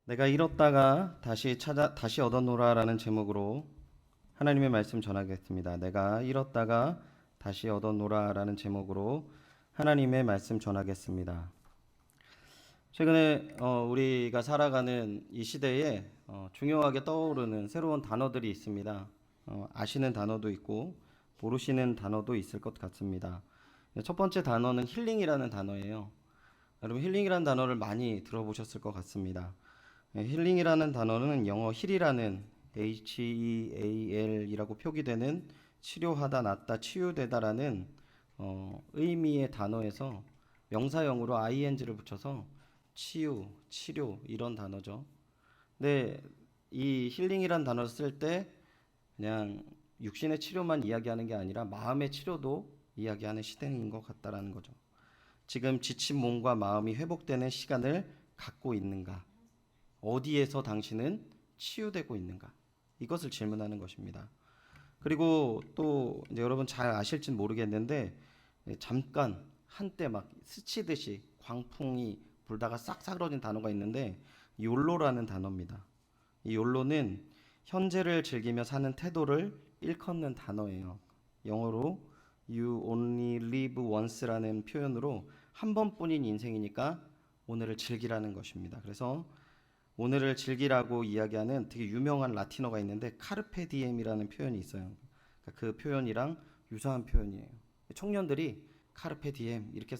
내가 잃었다가 다시 얻었노라라는 제목으로 하나님의 말씀 전하겠습니다. 내가 잃었다가 다시 얻었노라라는 제목으로 하나님의 말씀 전하겠습니다. 최근에 우리가 살아가는 이 시대에 중요하게 떠오르는 새로운 단어들이 있습니다. 아시는 단어도 있고 모르시는 단어도 있을 것 같습니다. 첫 번째 단어는 힐링이라는 단어예요. 여러분 힐링이라는 단어를 많이 들어보셨을 것 같습니다. 힐링이라는 단어는 영어 힐이라는 HEAL이라고 표기되는 치료하다, 낫다, 치유되다라는 의미의 단어에서 명사형으로 ing를 붙여서 치유, 치료 이런 단어죠. 근데 이 힐링이라는 단어를 쓸 때 그냥 육신의 치료만 이야기하는 게 아니라 마음의 치료도 이야기하는 시대인 것 같다라는 거죠. 지금 지친 몸과 마음이 회복되는 시간을 갖고 있는가? 어디에서 당신은 치유되고 있는가? 이것을 질문하는 것입니다. 그리고 또 이제 여러분 잘 아실진 모르겠는데 잠깐 한때 막 스치듯이 광풍이 불다가 싹 사그러진 단어가 있는데 욜로라는 단어입니다. 이 욜로는 현재를 즐기며 사는 태도를 일컫는 단어예요. 영어로 You only live once라는 표현으로 한 번뿐인 인생이니까 오늘을 즐기라는 것입니다. 그래서 오늘을 즐기라고 이야기하는 되게 유명한 라틴어가 있는데 카르페 디엠이라는 표현이 있어요. 그러니까 그 표현이랑 유사한 표현이에요. 청년들이 카르페 디엠 이렇게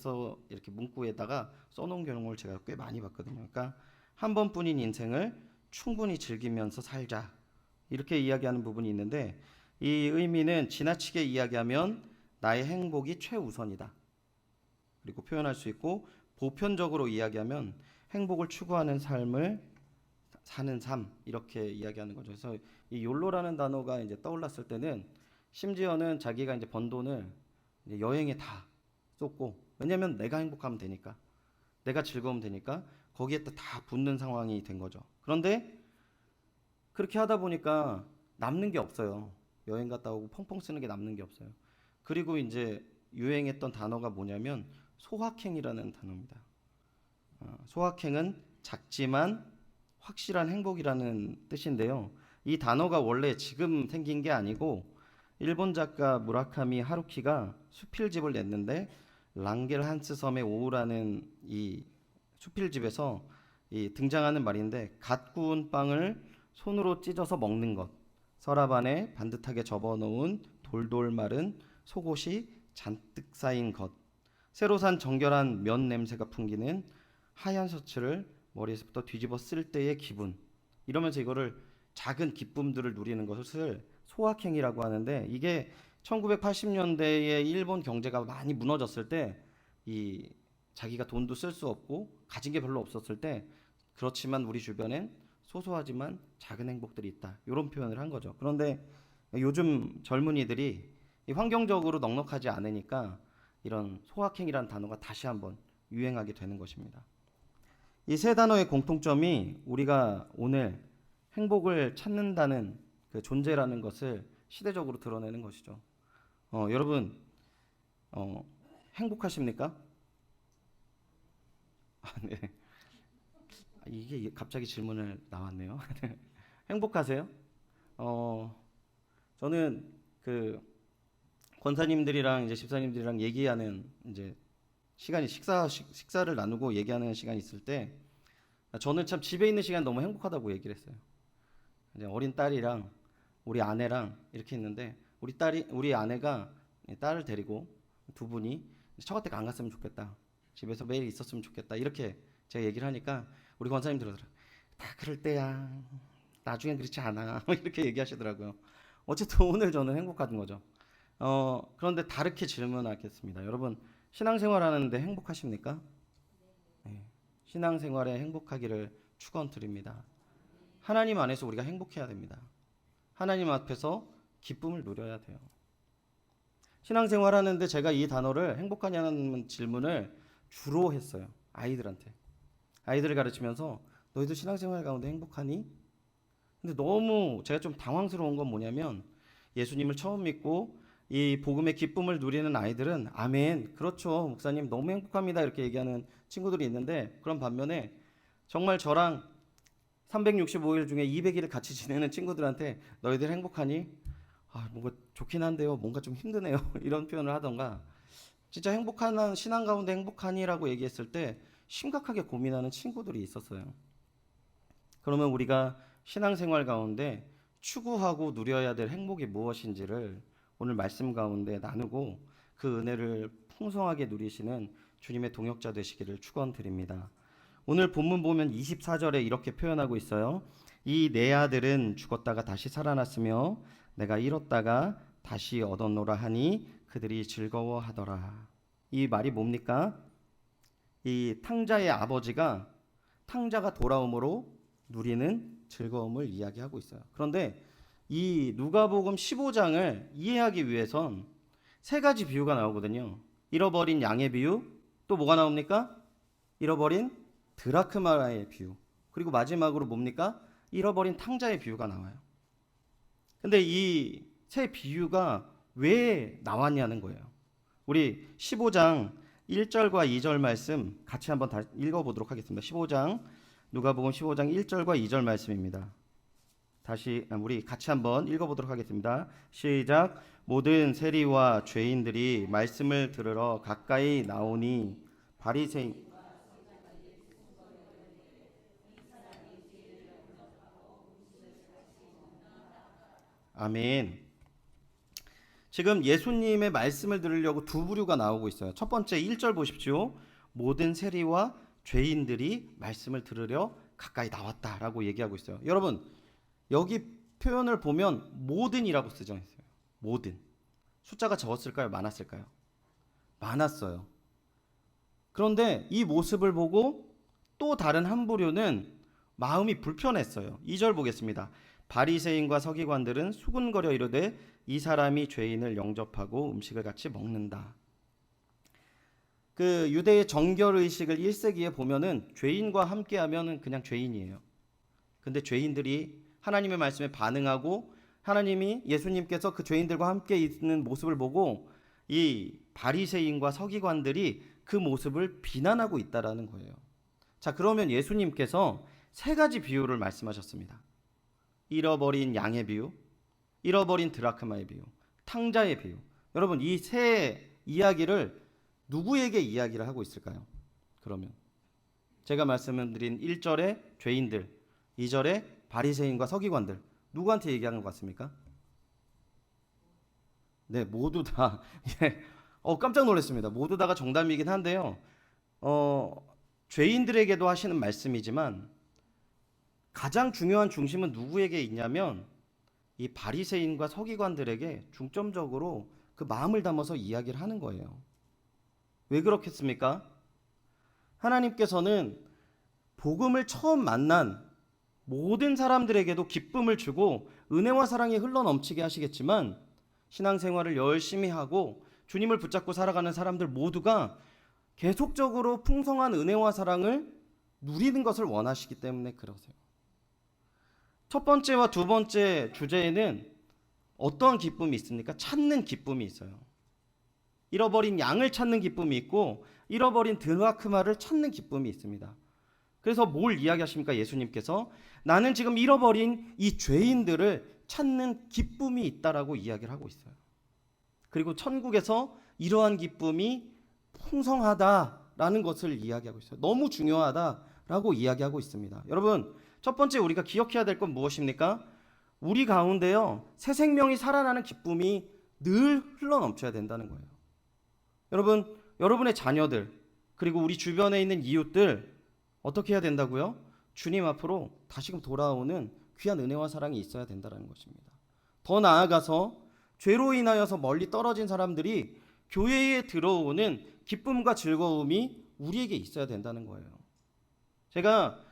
문구에다가 써놓은 경우를 제가 꽤 많이 봤거든요. 그러니까 한 번뿐인 인생을 충분히 즐기면서 살자 이렇게 이야기하는 부분이 있는데 이 의미는 지나치게 이야기하면 나의 행복이 최우선이다. 그리고 표현할 수 있고 보편적으로 이야기하면 행복을 추구하는 삶을 사는 삶 이렇게 이야기하는 거죠. 그래서 이 욜로라는 단어가 이제 떠올랐을 때는 심지어는 자기가 이제 번 돈을 이제 여행에 다 쏟고 왜냐면 내가 행복하면 되니까 내가 즐거우면 되니까 거기에 다 붓는 상황이 된 거죠. 그런데 그렇게 하다 보니까 남는 게 없어요. 여행 갔다 오고 펑펑 쓰는 게 남는 게 없어요. 그리고 이제 유행했던 단어가 뭐냐면 소확행이라는 단어입니다. 소확행은 작지만 확실한 행복이라는 뜻인데요. 이 단어가 원래 지금 생긴 게 아니고 일본 작가 무라카미 하루키가 수필집을 냈는데 랑겔 한스 섬의 오후라는 이 수필집에서 이 등장하는 말인데 갓 구운 빵을 손으로 찢어서 먹는 것, 서랍 안에 반듯하게 접어놓은 돌돌 마른 속옷이 잔뜩 쌓인 것, 새로 산 정결한 면 냄새가 풍기는 하얀 셔츠를 머리에서부터 뒤집어 쓸 때의 기분 이러면서 이거를 작은 기쁨들을 누리는 것을 소확행이라고 하는데 이게 1980년대에 일본 경제가 많이 무너졌을 때 이 자기가 돈도 쓸 수 없고 가진 게 별로 없었을 때 그렇지만 우리 주변엔 소소하지만 작은 행복들이 있다 이런 표현을 한 거죠. 그런데 요즘 젊은이들이 환경적으로 넉넉하지 않으니까 이런 소확행이라는 단어가 다시 한번 유행하게 되는 것입니다. 이 세 단어의 공통점이 우리가 오늘 행복을 찾는다는 그 존재라는 것을 시대적으로 드러내는 것이죠. 여러분 행복하십니까? 네. 이게 갑자기 질문을 나왔네요. 행복하세요? 저는 그 권사님들이랑 이제 집사님들이랑 얘기하는 이제 시간이 식사를 나누고 얘기하는 시간이 있을 때 저는 참 집에 있는 시간 너무 행복하다고 얘기를 했어요. 이제 어린 딸이랑 우리 아내랑 이렇게 있는데 우리 아내가 딸을 데리고 두 분이 처갓댁 안 갔으면 좋겠다. 집에서 매일 있었으면 좋겠다. 이렇게 제가 얘기를 하니까 우리 권사님 들어더라고요. 다 그럴 때야. 나중엔 그렇지 않아. 이렇게 얘기하시더라고요. 어쨌든 오늘 저는 행복한 거죠. 그런데 다르게 질문하겠습니다. 여러분 신앙생활 하는데 행복하십니까? 네. 신앙생활에 행복하기를 축원드립니다. 하나님 안에서 우리가 행복해야 됩니다. 하나님 앞에서 기쁨을 누려야 돼요. 신앙생활 하는데 제가 이 단어를 행복하냐는 질문을 주로 했어요. 아이들한테. 아이들을 가르치면서 너희도 신앙생활 가운데 행복하니? 근데 너무 제가 좀 당황스러운 건 뭐냐면 예수님을 처음 믿고 이 복음의 기쁨을 누리는 아이들은 아멘, 그렇죠, 목사님 너무 행복합니다 이렇게 얘기하는 친구들이 있는데 그런 반면에 정말 저랑 365일 중에 200일을 같이 지내는 친구들한테 너희들 행복하니? 뭔가 좋긴 한데요. 뭔가 좀 힘드네요. 이런 표현을 하던가, 진짜 행복한 신앙 가운데 행복하니라고 얘기했을 때 심각하게 고민하는 친구들이 있었어요. 그러면 우리가 신앙생활 가운데 추구하고 누려야 될 행복이 무엇인지를 오늘 말씀 가운데 나누고 그 은혜를 풍성하게 누리시는 주님의 동역자 되시기를 축원드립니다. 오늘 본문 보면 24절에 이렇게 표현하고 있어요. 이 내 아들은 죽었다가 다시 살아났으며 내가 잃었다가 다시 얻었노라 하니 그들이 즐거워하더라. 이 말이 뭡니까? 이 탕자의 아버지가 탕자가 돌아옴으로 누리는 즐거움을 이야기하고 있어요. 그런데 이 누가복음 15장을 이해하기 위해선 세 가지 비유가 나오거든요. 잃어버린 양의 비유, 또 뭐가 나옵니까? 잃어버린 드라크마의 비유, 그리고 마지막으로 뭡니까? 잃어버린 탕자의 비유가 나와요. 근데 이 세 비유가 왜 나왔냐는 거예요. 우리 15장 1절과 2절 말씀 같이 한번 다시 읽어보도록 하겠습니다. 15장 누가복음 15장 1절과 2절 말씀입니다. 다시 우리 같이 한번 읽어보도록 하겠습니다. 시작. 모든 세리와 죄인들이 말씀을 들으러 가까이 나오니 바리새인 아멘. 지금 예수님의 말씀을 들으려고 두 부류가 나오고 있어요. 첫 번째 1절 보십시오. 모든 세리와 죄인들이 말씀을 들으려 가까이 나왔다라고 얘기하고 있어요. 여러분, 여기 표현을 보면 모든이라고 쓰져 있어요. 모든. 숫자가 적었을까요? 많았을까요? 많았어요. 그런데 이 모습을 보고 또 다른 한 부류는 마음이 불편했어요. 2절 보겠습니다. 바리새인과 서기관들은 수군거려 이르되 이 사람이 죄인을 영접하고 음식을 같이 먹는다. 그 유대의 정결 의식을 1세기에 보면은 죄인과 함께하면은 그냥 죄인이에요. 근데 죄인들이 하나님의 말씀에 반응하고 하나님이 예수님께서 그 죄인들과 함께 있는 모습을 보고 이 바리새인과 서기관들이 그 모습을 비난하고 있다라는 거예요. 자, 그러면 예수님께서 세 가지 비유를 말씀하셨습니다. 잃어버린 양의 비유, 잃어버린 드라크마의 비유, 탕자의 비유. 여러분, 이 세 이야기를 누구에게 이야기를 하고 있을까요? 그러면 제가 말씀드린 1절에 죄인들, 2절에 바리새인과 서기관들, 누구한테 얘기하는 것 같습니까? 네, 모두 다. 예. 깜짝 놀랐습니다. 모두 다가 정답이긴 한데요. 죄인들에게도 하시는 말씀이지만 가장 중요한 중심은 누구에게 있냐면 이 바리새인과 서기관들에게 중점적으로 그 마음을 담아서 이야기를 하는 거예요. 왜 그렇겠습니까? 하나님께서는 복음을 처음 만난 모든 사람들에게도 기쁨을 주고 은혜와 사랑이 흘러넘치게 하시겠지만 신앙생활을 열심히 하고 주님을 붙잡고 살아가는 사람들 모두가 계속적으로 풍성한 은혜와 사랑을 누리는 것을 원하시기 때문에 그러세요. 첫 번째와 두 번째 주제에는 어떠한 기쁨이 있습니까? 찾는 기쁨이 있어요. 잃어버린 양을 찾는 기쁨이 있고 잃어버린 드라크마를 찾는 기쁨이 있습니다. 그래서 뭘 이야기하십니까? 예수님께서 나는 지금 잃어버린 이 죄인들을 찾는 기쁨이 있다라고 이야기를 하고 있어요. 그리고 천국에서 이러한 기쁨이 풍성하다라는 것을 이야기하고 있어요. 너무 중요하다라고 이야기하고 있습니다. 여러분, 첫 번째 우리가 기억해야 될 건 무엇입니까? 우리 가운데요, 새 생명이 살아나는 기쁨이 늘 흘러넘쳐야 된다는 거예요. 여러분, 여러분의 자녀들, 그리고 우리 주변에 있는 이웃들 어떻게 해야 된다고요? 주님 앞으로 다시금 돌아오는 귀한 은혜와 사랑이 있어야 된다는 것입니다. 더 나아가서 죄로 인하여서 멀리 떨어진 사람들이 교회에 들어오는 기쁨과 즐거움이 우리에게 있어야 된다는 거예요. 제가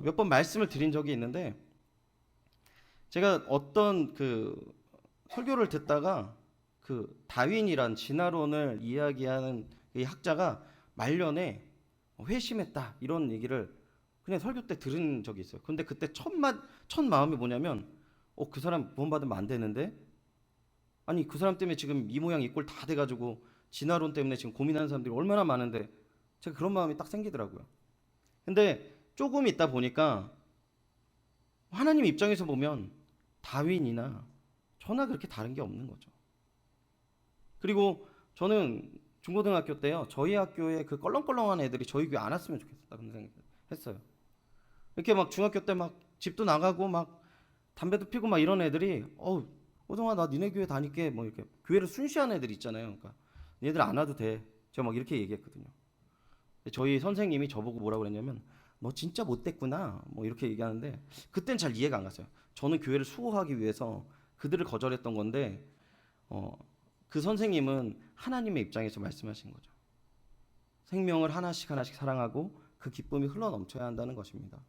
몇 번 말씀을 드린 적이 있는데, 제가 어떤 그 설교를 듣다가 그 다윈이란 진화론을 이야기하는 이 학자가 말년에 회심했다 이런 얘기를 그냥 설교 때 들은 적이 있어요. 근데 그때 첫 마음이 뭐냐면 그 사람 구원받으면 안 되는데, 아니 그 사람 때문에 지금 이 모양 이 꼴 다 돼가지고 진화론 때문에 지금 고민하는 사람들이 얼마나 많은데, 제가 그런 마음이 딱 생기더라고요. 근데 조금 있다 보니까 하나님 입장에서 보면 다윈이나 저나 그렇게 다른 게 없는 거죠. 그리고 저는 중고등학교 때요, 저희 학교에 그 껄렁껄렁한 애들이 저희 교회 안 왔으면 좋겠다 그런 생각했어요. 이렇게 막 중학교 때 막 집도 나가고 막 담배도 피고 막 이런 애들이 호동아 나 니네 교회 다닐게 뭐 이렇게 교회를 순시한 애들 있잖아요. 그러니까 얘들 안 와도 돼. 제가 막 이렇게 얘기했거든요. 저희 선생님이 저보고 뭐라고 그랬냐면 너 진짜 못됐구나 뭐 이렇게 얘기하는데 그땐 잘 이해가 안 갔어요. 저는 교회를 수호하기 위해서 그들을 거절했던 건데 그 선생님은 하나님의 입장에서 말씀하신 거죠. 생명을 하나씩 하나씩 사랑하고 그 기쁨이 흘러 넘쳐야 한다는 것입니다.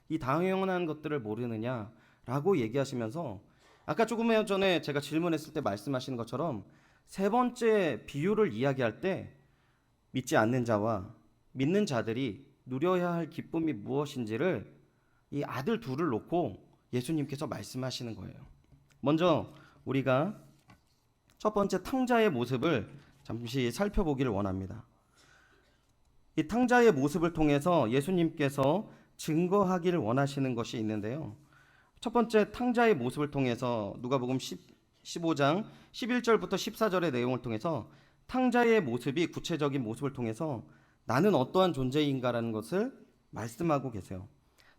이 당연한 것들을 모르느냐라고 얘기하시면서 아까 조금 전에 제가 질문했을 때 말씀하시는 것처럼 세 번째 비유를 이야기할 때 믿지 않는 자와 믿는 자들이 누려야 할 기쁨이 무엇인지를 이 아들 둘을 놓고 예수님께서 말씀하시는 거예요. 먼저 우리가 첫 번째 탕자의 모습을 잠시 살펴보기를 원합니다. 이 탕자의 모습을 통해서 예수님께서 증거하기를 원하시는 것이 있는데요. 첫 번째 탕자의 모습을 통해서 누가복음 15장 11절부터 14절의 내용을 통해서 탕자의 모습이 구체적인 모습을 통해서 나는 어떠한 존재인가라는 것을 말씀하고 계세요.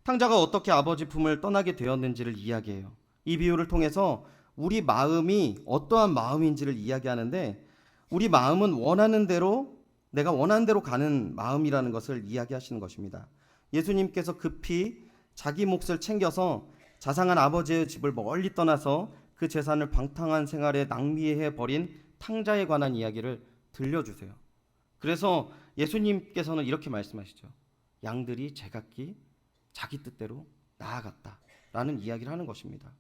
탕자가 어떻게 아버지 품을 떠나게 되었는지를 이야기해요. 이 비유를 통해서 우리 마음이 어떠한 마음인지를 이야기하는데 우리 마음은 원하는 대로 내가 원하는 대로 가는 마음이라는 것을 이야기하시는 것입니다. 예수님께서 급히 자기 몫을 챙겨서 자상한 아버지의 집을 멀리 떠나서 그 재산을 방탕한 생활에 낭비해 버린 탕자에 관한 이야기를 들려주세요. 그래서 예수님께서는 이렇게 말씀하시죠. 양들이 제각기 자기 뜻대로 나아갔다라는 이야기를 하는 것입니다.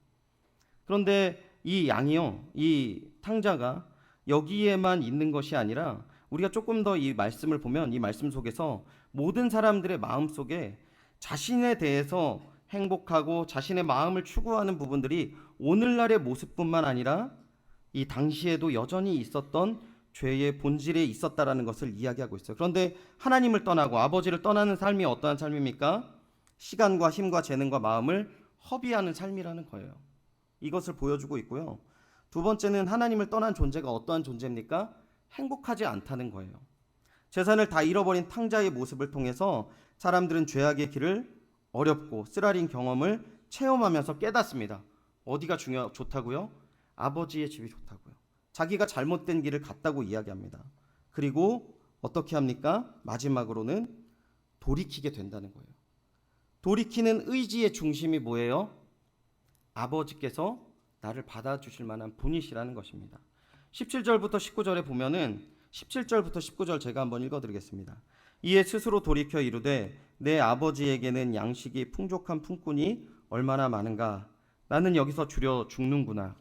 그런데 이 양이요, 이 탕자가 여기에만 있는 것이 아니라 우리가 조금 더 이 말씀을 보면 이 말씀 속에서 모든 사람들의 마음 속에 자신에 대해서 행복하고 자신의 마음을 추구하는 부분들이 오늘날의 모습뿐만 아니라 이 당시에도 여전히 있었던 죄의 본질에 있었다라는 것을 이야기하고 있어요. 그런데 하나님을 떠나고 아버지를 떠나는 삶이 어떠한 삶입니까? 시간과 힘과 재능과 마음을 허비하는 삶이라는 거예요. 이것을 보여주고 있고요. 두 번째는 하나님을 떠난 존재가 어떠한 존재입니까? 행복하지 않다는 거예요. 재산을 다 잃어버린 탕자의 모습을 통해서 사람들은 죄악의 길을 어렵고 쓰라린 경험을 체험하면서 깨닫습니다. 어디가 좋다고요? 아버지의 집이 좋다고요. 자기가 잘못된 길을 갔다고 이야기합니다. 그리고 어떻게 합니까? 마지막으로는 돌이키게 된다는 거예요. 돌이키는 의지의 중심이 뭐예요? 아버지께서 나를 받아주실 만한 분이시라는 것입니다. 17절부터 19절에 보면은 17절부터 19절 제가 한번 읽어드리겠습니다. 이에 스스로 돌이켜 이르되 내 아버지에게는 양식이 풍족한 품꾼이 얼마나 많은가. 나는 여기서 주려 죽는구나.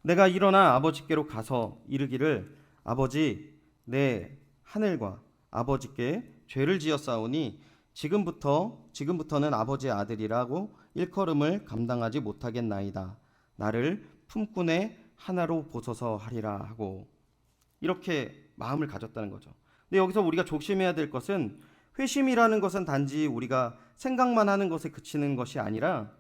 내가 일어나 아버지께로 가서 이르기를 아버지 내 하늘과 아버지께 죄를 지었사오니 지금부터는 아버지의 아들이라고 일컬음을 감당하지 못하겠나이다. 나를 품꾼의 하나로 보소서 하리라 하고 이렇게 마음을 가졌다는 거죠. 근데 여기서 우리가 조심해야 될 것은 회심이라는 것은 단지 우리가 생각만 하는 것에 그치는 것이 아니라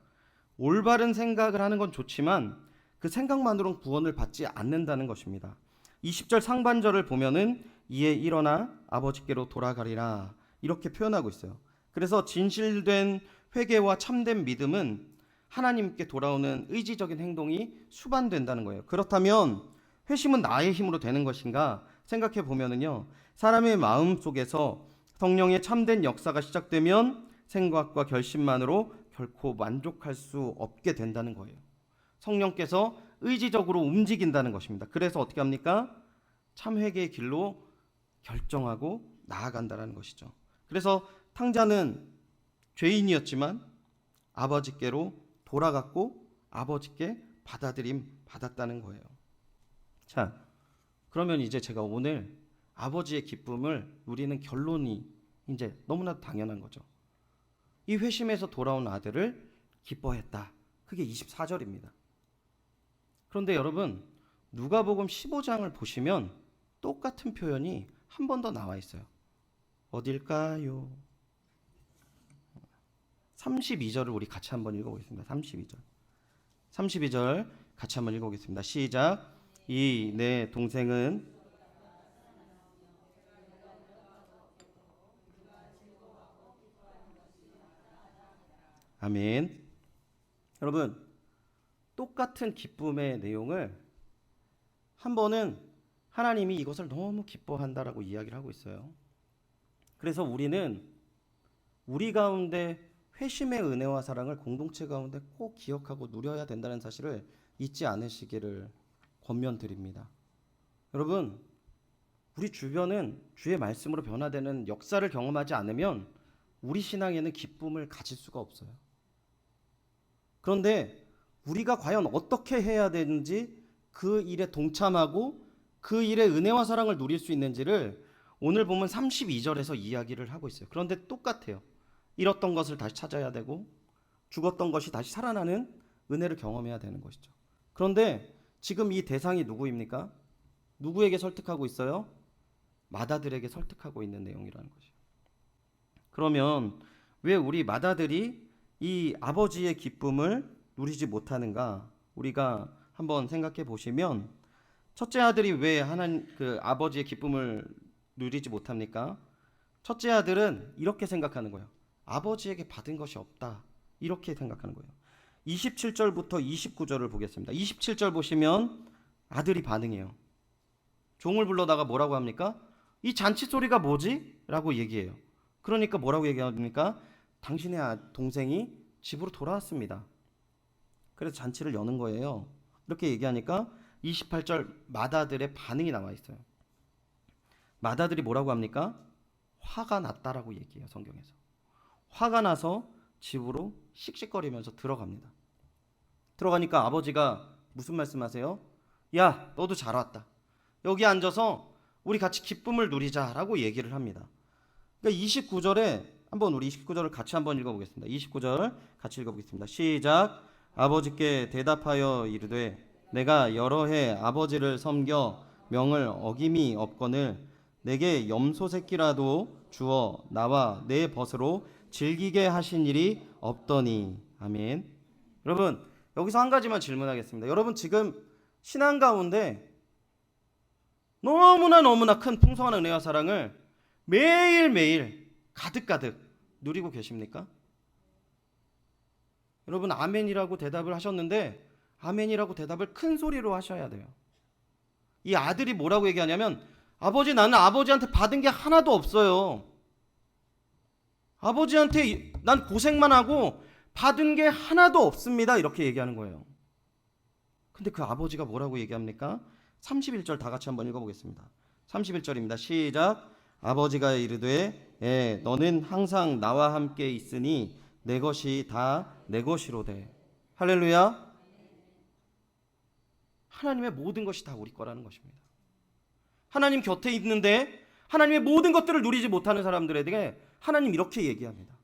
올바른 생각을 하는 건 좋지만 그 생각만으로는 구원을 받지 않는다는 것입니다. 20절 상반절을 보면은 이에 일어나 아버지께로 돌아가리라 이렇게 표현하고 있어요. 그래서 진실된 회개와 참된 믿음은 하나님께 돌아오는 의지적인 행동이 수반된다는 거예요. 그렇다면 회심은 나의 힘으로 되는 것인가 생각해 보면은요, 사람의 마음 속에서 성령의 참된 역사가 시작되면 생각과 결심만으로 결코 만족할 수 없게 된다는 거예요. 성령께서 의지적으로 움직인다는 것입니다. 그래서 어떻게 합니까? 참 회개의 길로 결정하고 나아간다는 것이죠. 그래서 탕자는 죄인이었지만 아버지께로 돌아갔고 아버지께 받았다는 거예요. 자, 그러면 이제 제가 오늘 아버지의 기쁨을 누리는 결론이 이제 너무나도 당연한 거죠. 이 회심에서 돌아온 아들을 기뻐했다. 그게 24절입니다. 그런데 여러분, 누가복음 15장을 보시면 똑같은 표현이 한 번 더 나와 있어요. 어딜까요? 32절을 우리 같이 한번 읽어보겠습니다. 32절. 32절 같이 한번 읽어보겠습니다. 시작. 이 내 동생은 아멘. 여러분, 똑같은 기쁨의 내용을 한 번은 하나님이 이것을 너무 기뻐한다라고 이야기를 하고 있어요. 그래서 우리는 우리 가운데 회심의 은혜와 사랑을 공동체 가운데 꼭 기억하고 누려야 된다는 사실을 잊지 않으시기를 권면드립니다. 여러분, 우리 주변은 주의 말씀으로 변화되는 역사를 경험하지 않으면 우리 신앙에는 기쁨을 가질 수가 없어요. 그런데 우리가 과연 어떻게 해야 되는지, 그 일에 동참하고 그 일의 은혜와 사랑을 누릴 수 있는지를 오늘 보면 32절에서 이야기를 하고 있어요. 그런데 똑같아요. 잃었던 것을 다시 찾아야 되고 죽었던 것이 다시 살아나는 은혜를 경험해야 되는 것이죠. 그런데 지금 이 대상이 누구입니까? 누구에게 설득하고 있어요? 마다들에게 설득하고 있는 내용이라는 것이죠. 그러면 왜 우리 마다들이 이 아버지의 기쁨을 누리지 못하는가? 우리가 한번 생각해 보시면, 첫째 아들이 왜 하나님 그 아버지의 기쁨을 누리지 못합니까? 첫째 아들은 이렇게 생각하는 거예요. 아버지에게 받은 것이 없다. 이렇게 생각하는 거예요. 27절부터 29절을 보겠습니다. 27절 보시면 아들이 반응해요. 종을 불러다가 뭐라고 합니까? 이 잔치 소리가 뭐지? 라고 얘기해요. 그러니까 뭐라고 얘기합니까? 당신의 동생이 집으로 돌아왔습니다. 그래서 잔치를 여는 거예요. 이렇게 얘기하니까 28절 마다들의 반응이 나와 있어요. 마다들이 뭐라고 합니까? 화가 났다라고 얘기해요. 성경에서. 화가 나서 집으로 씩씩거리면서 들어갑니다. 들어가니까 아버지가 무슨 말씀하세요? 야, 너도 잘 왔다. 여기 앉아서 우리 같이 기쁨을 누리자라고 얘기를 합니다. 그러니까 29절에 한번 우리 29절을 같이 한번 읽어보겠습니다. 29절 같이 읽어보겠습니다. 시작. 아버지께 대답하여 이르되 내가 여러 해 아버지를 섬겨 명을 어김이 없거늘 내게 염소 새끼라도 주어 나와 내 벗으로 즐기게 하신 일이 없더니. 아멘. 여러분, 여기서 한 가지만 질문하겠습니다. 여러분, 지금 신앙 가운데 너무나 큰 풍성한 은혜와 사랑을 매일매일 가득가득 누리고 계십니까? 여러분, 아멘이라고 대답을 하셨는데 아멘이라고 대답을 큰 소리로 하셔야 돼요. 이 아들이 뭐라고 얘기하냐면, 아버지, 나는 아버지한테 받은 게 하나도 없어요. 아버지한테 난 고생만 하고 받은 게 하나도 없습니다. 이렇게 얘기하는 거예요. 근데 그 아버지가 뭐라고 얘기합니까? 31절 다 같이 한번 읽어보겠습니다. 31절입니다. 시작. 아버지가 이르되 너는 항상 나와 함께 있으니 내 것이 다 내 것이로되. 할렐루야. 하나님의 모든 것이 다 우리 거라는 것입니다. 하나님 곁에 있는데 하나님의 모든 것들을 누리지 못하는 사람들에게 하나님 이렇게 얘기합니다.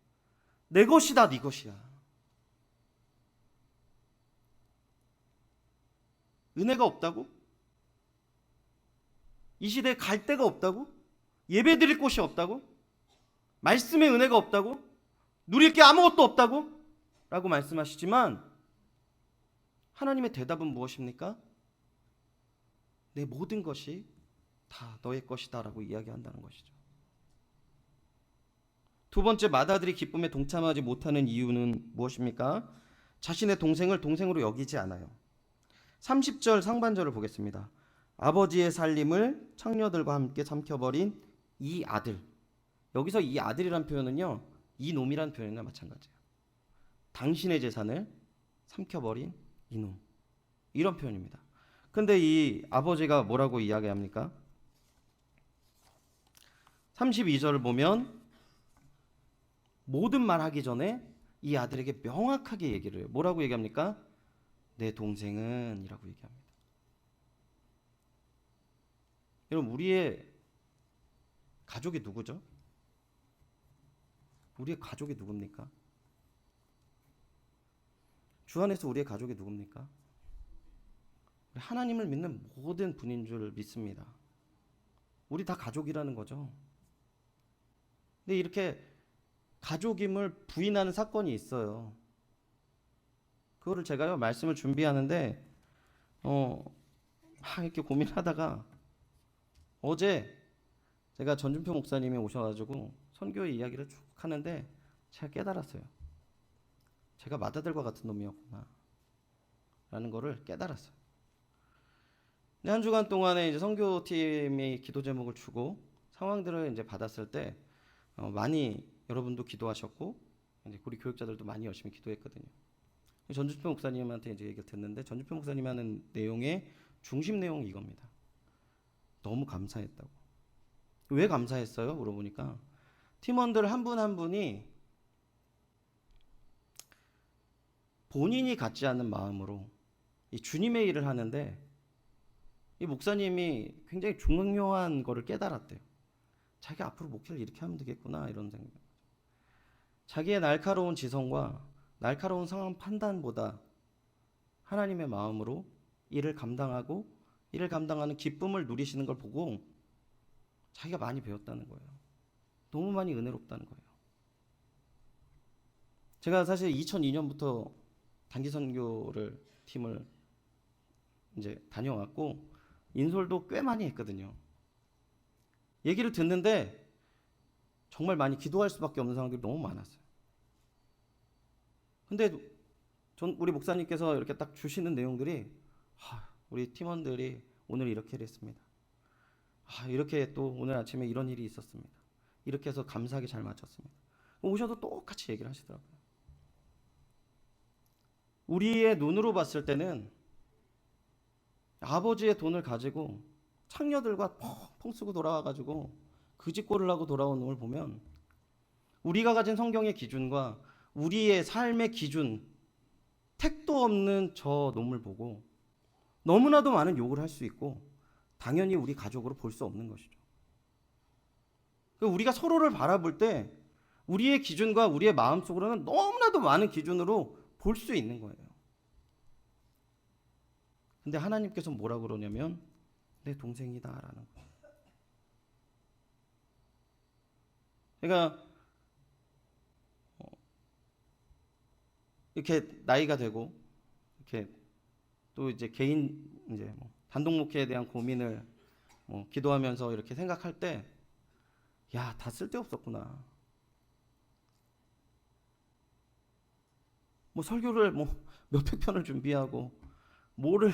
내 것이다, 네 것이야. 은혜가 없다고? 이 시대에 갈 데가 없다고? 예배 드릴 곳이 없다고? 말씀의 은혜가 없다고? 누릴 게 아무것도 없다고? 라고 말씀하시지만 하나님의 대답은 무엇입니까? 내 모든 것이 다 너의 것이다 라고 이야기한다는 것이죠. 두 번째, 마다들이 기쁨에 동참하지 못하는 이유는 무엇입니까? 자신의 동생을 동생으로 여기지 않아요. 30절 상반절을 보겠습니다. 아버지의 살림을 창녀들과 함께 삼켜버린 이 아들. 여기서 이 아들이란 표현은요, 이 놈이란 표현이나 마찬가지예요. 당신의 재산을 삼켜버린 이놈, 이런 표현입니다. 근데 이 아버지가 뭐라고 이야기합니까? 32절을 보면 모든 말 하기 전에 이 아들에게 명확하게 얘기를 해요. 뭐라고 얘기합니까? 내 동생은 이라고 얘기합니다. 여러분, 우리의 가족이 누구죠? 우리의 가족이 누굽니까? 주 안에서 우리의 가족이 누굽니까? 하나님을 믿는 모든 분인 줄 믿습니다. 우리 다 가족이라는 거죠. 근데 이렇게 가족임을 부인하는 사건이 있어요. 그거를 제가요 말씀을 준비하는데 이렇게 고민하다가 어제 제가 전준표 목사님이 오셔가지고 선교의 이야기를 쭉 하는데 제가 깨달았어요. 제가 맏아들과 같은 놈이었구나 라는 거를 깨달았어요. 한 주간 동안에 이제 선교팀이 기도 제목을 주고 상황들을 이제 받았을 때 많이 여러분도 기도하셨고 이제 우리 교육자들도 많이 열심히 기도했거든요. 전준표 목사님한테 이제 얘기를 듣는데 전준표 목사님 하는 내용의 중심 내용이 이겁니다. 너무 감사했다고. 왜 감사했어요? 물어보니까 팀원들 한 분 한 분이 본인이 갖지 않는 마음으로 이 주님의 일을 하는데 이 목사님이 굉장히 중요한 거를 깨달았대요. 자기가 앞으로 목회를 이렇게 하면 되겠구나 이런 생각. 자기의 날카로운 지성과 날카로운 상황 판단보다 하나님의 마음으로 일을 감당하고 일을 감당하는 기쁨을 누리시는 걸 보고 자기가 많이 배웠다는 거예요. 너무 많이 은혜롭다는 거예요. 제가 사실 2002년부터 단기 선교를 팀을 이제 다녀왔고 인솔도 꽤 많이 했거든요. 얘기를 듣는데 정말 많이 기도할 수밖에 없는 상황들이 너무 많았어요. 근데 우리 목사님께서 이렇게 딱 주시는 내용들이 우리 팀원들이 오늘 이렇게 했습니다. 이렇게 또 오늘 아침에 이런 일이 있었습니다. 이렇게 해서 감사하게 잘 마쳤습니다. 오셔도 똑같이 얘기를 하시더라고요. 우리의 눈으로 봤을 때는 아버지의 돈을 가지고 창녀들과 펑펑 쓰고 돌아와가지고 그 짓꼴을 하고 돌아온 놈을 보면 우리가 가진 성경의 기준과 우리의 삶의 기준 택도 없는 저 놈을 보고 너무나도 많은 욕을 할 수 있고 당연히 우리 가족으로 볼 수 없는 것이죠. 우리가 서로를 바라볼 때 우리의 기준과 우리의 마음속으로는 너무나도 많은 기준으로 볼 수 있는 거예요. 근데 하나님께서 뭐라 그러냐면 내 동생이다라는 거예요. 그러니까 이렇게 나이가 되고 이렇게 또 이제 개인 이제 단독 목회에 대한 고민을 기도하면서 이렇게 생각할 때 다 쓸데없었구나. 설교를 몇백 편을 준비하고 뭐를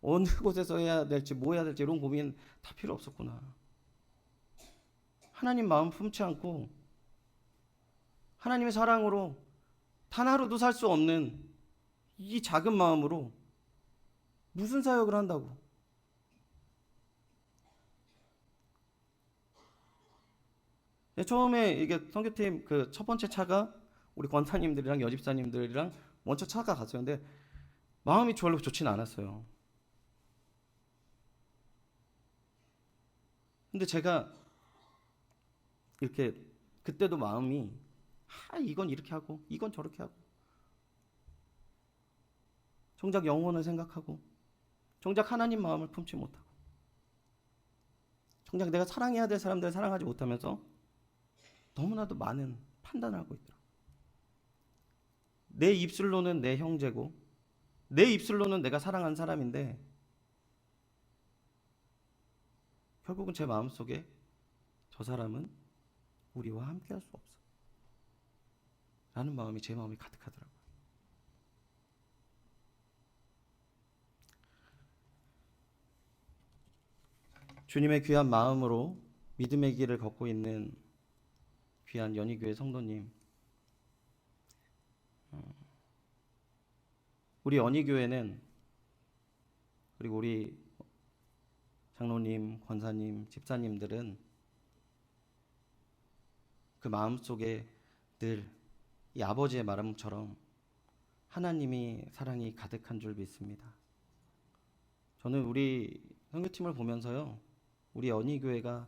어느 곳에서 해야 될지 뭐 해야 될지 이런 고민 다 필요 없었구나. 하나님 마음 품지 않고 하나님의 사랑으로 단 하루도 살 수 없는 이 작은 마음으로 무슨 사역을 한다고. 처음에 이게 선교팀 그 첫 번째 차가 우리 권사님들이랑 여집사님들이랑 먼저 차가 갔어요. 근데 마음이 별로 좋진 않았어요. 근데 제가 이렇게 그때도 마음이 이건 이렇게 하고 이건 저렇게 하고 정작 영혼을 생각하고 정작 하나님 마음을 품지 못하고 정작 내가 사랑해야 될 사람들을 사랑하지 못하면서 너무나도 많은 판단을 하고 있더라고요. 내 입술로는 내 형제고 내 입술로는 내가 사랑한 사람인데 결국은 제 마음속에 저 사람은 우리와 함께 할 수 없어 라는 마음이 제 마음이 가득하더라고요. 주님의 귀한 마음으로 믿음의 길을 걷고 있는 귀한 연희교회 성도님, 우리 연희교회는 그리고 우리 장로님, 권사님, 집사님들은 그 마음속에 늘 이 아버지의 마음처럼 하나님이 사랑이 가득한 줄 믿습니다. 저는 우리 선교팀을 보면서요, 우리 연희교회가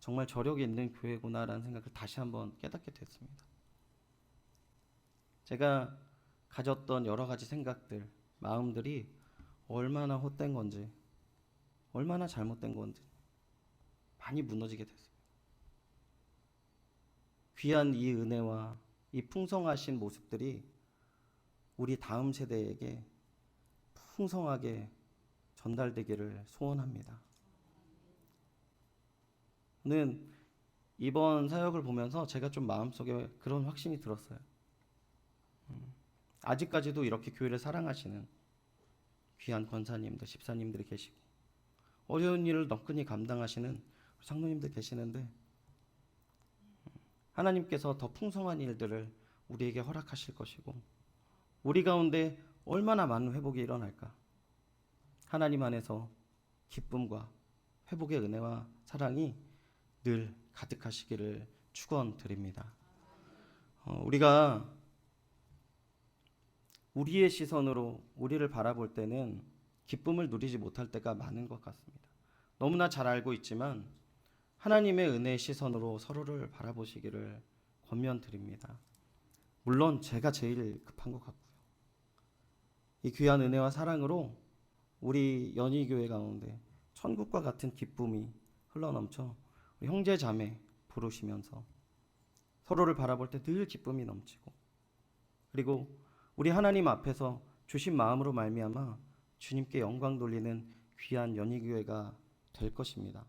정말 저력이 있는 교회구나라는 생각을 다시 한번 깨닫게 됐습니다. 제가 가졌던 여러 가지 생각들, 마음들이 얼마나 헛된 건지, 얼마나 잘못된 건지 많이 무너지게 됐습니다. 귀한 이 은혜와 이 풍성하신 모습들이 우리 다음 세대에게 풍성하게 전달되기를 소원합니다. 저는 이번 사역을 보면서 제가 좀 마음속에 그런 확신이 들었어요. 아직까지도 이렇게 교회를 사랑하시는 귀한 권사님들, 집사님들이 계시고 어려운 일을 너끈히 감당하시는 장로님들 계시는데 하나님께서 더 풍성한 일들을 우리에게 허락하실 것이고 우리 가운데 얼마나 많은 회복이 일어날까. 하나님 안에서 기쁨과 회복의 은혜와 사랑이 늘 가득하시기를 축원드립니다. 우리가 우리의 시선으로 우리를 바라볼 때는 기쁨을 누리지 못할 때가 많은 것 같습니다. 너무나 잘 알고 있지만 하나님의 은혜의 시선으로 서로를 바라보시기를 권면드립니다. 물론 제가 제일 급한 것 같고요. 이 귀한 은혜와 사랑으로 우리 연희교회 가운데 천국과 같은 기쁨이 흘러넘쳐 우리 형제 자매 부르시면서 서로를 바라볼 때 늘 기쁨이 넘치고 그리고 우리 하나님 앞에서 주신 마음으로 말미암아 주님께 영광 돌리는 귀한 연희교회가 될 것입니다.